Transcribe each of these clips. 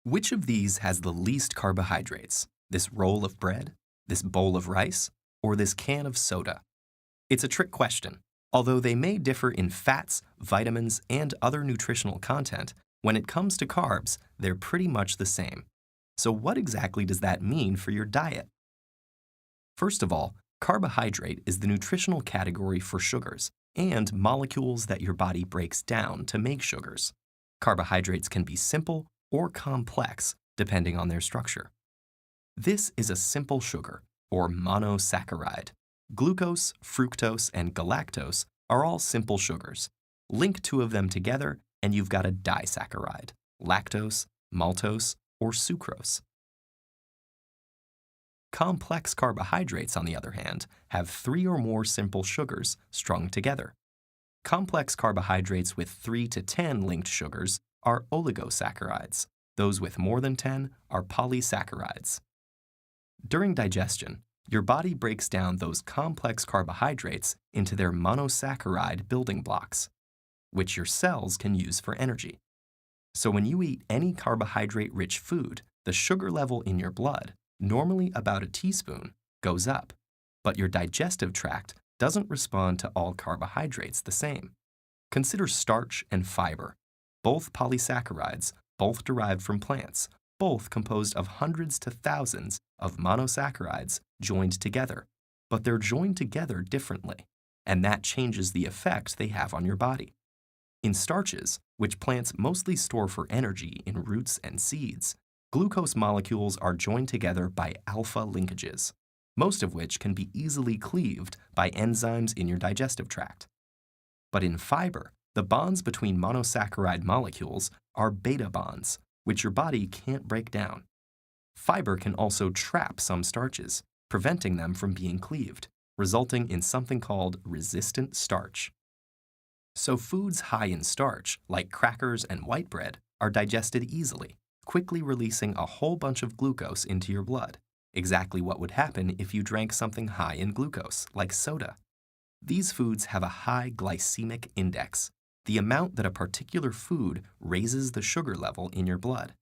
Which of these has the least carbohydrates? This roll of bread, this bowl of rice, or this can of soda? It's a trick question. Although they may differ in fats, vitamins, and other nutritional content, when it comes to carbs, they're pretty much the same. So what exactly does that mean for your diet? First of all, carbohydrate is the nutritional category for sugars and molecules that your body breaks down to make sugars. Carbohydrates can be simple or complex, depending on their structure. This is a simple sugar, or monosaccharide. Glucose, fructose, and galactose are all simple sugars. Link two of them together, and you've got a disaccharide, lactose, maltose, or sucrose. Complex carbohydrates, on the other hand, have 3 or more simple sugars strung together. Complex carbohydrates with 3 to 10 linked sugars are oligosaccharides. Those with more than 10 are polysaccharides. During digestion, your body breaks down those complex carbohydrates into their monosaccharide building blocks, which your cells can use for energy. So when you eat any carbohydrate-rich food, the sugar level in your blood, normally about a teaspoon, goes up, but your digestive tract doesn't respond to all carbohydrates the same. Consider starch and fiber, both polysaccharides, both derived from plants, both composed of hundreds to thousands of monosaccharides joined together, but they're joined together differently, and that changes the effect they have on your body. In starches, which plants mostly store for energy in roots and seeds, glucose molecules are joined together by alpha linkages, most of which can be easily cleaved by enzymes in your digestive tract. But in fiber, the bonds between monosaccharide molecules are beta bonds, which your body can't break down. Fiber can also trap some starches, preventing them from being cleaved, resulting in something called resistant starch. So foods high in starch, like crackers and white bread, are digested easily, quickly releasing a whole bunch of glucose into your blood, exactly what would happen if you drank something high in glucose, like soda. These foods have a high glycemic index, the amount that a particular food raises the sugar level in your blood.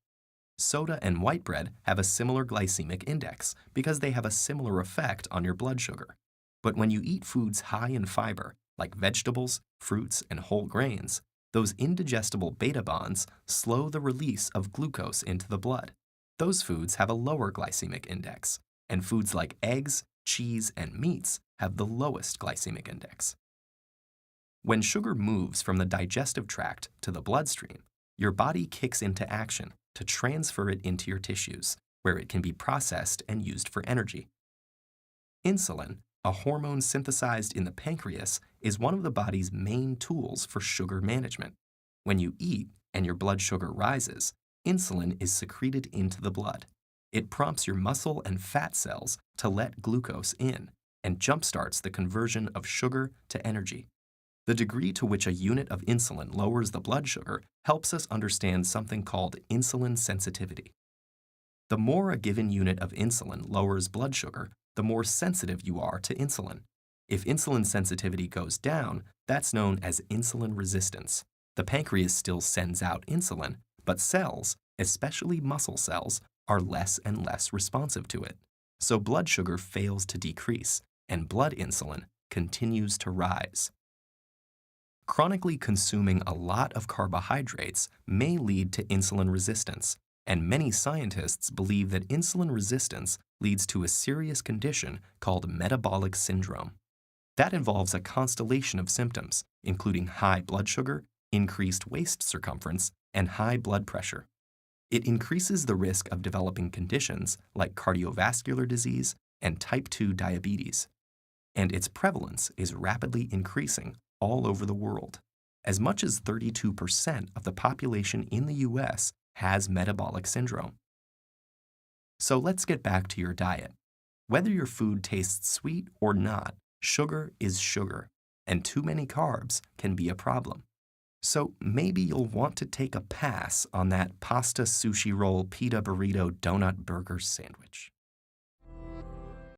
Soda and white bread have a similar glycemic index because they have a similar effect on your blood sugar. But when you eat foods high in fiber, like vegetables, fruits, and whole grains, those indigestible beta bonds slow the release of glucose into the blood. Those foods have a lower glycemic index, and foods like eggs, cheese, and meats have the lowest glycemic index. When sugar moves from the digestive tract to the bloodstream, your body kicks into action to transfer it into your tissues, where it can be processed and used for energy. Insulin, a hormone synthesized in the pancreas, is one of the body's main tools for sugar management. When you eat and your blood sugar rises, insulin is secreted into the blood. It prompts your muscle and fat cells to let glucose in and jumpstarts the conversion of sugar to energy. The degree to which a unit of insulin lowers the blood sugar helps us understand something called insulin sensitivity. The more a given unit of insulin lowers blood sugar, the more sensitive you are to insulin. If insulin sensitivity goes down, that's known as insulin resistance. The pancreas still sends out insulin, but cells, especially muscle cells, are less and less responsive to it. So blood sugar fails to decrease, and blood insulin continues to rise. Chronically consuming a lot of carbohydrates may lead to insulin resistance, and many scientists believe that insulin resistance leads to a serious condition called metabolic syndrome. That involves a constellation of symptoms, including high blood sugar, increased waist circumference, and high blood pressure. It increases the risk of developing conditions like cardiovascular disease and type 2 diabetes. And its prevalence is rapidly increasing all over the world. As much as 32% of the population in the US has metabolic syndrome. So let's get back to your diet. Whether your food tastes sweet or not, sugar is sugar, and too many carbs can be a problem. So maybe you'll want to take a pass on that pasta, sushi roll, pita burrito, donut burger sandwich.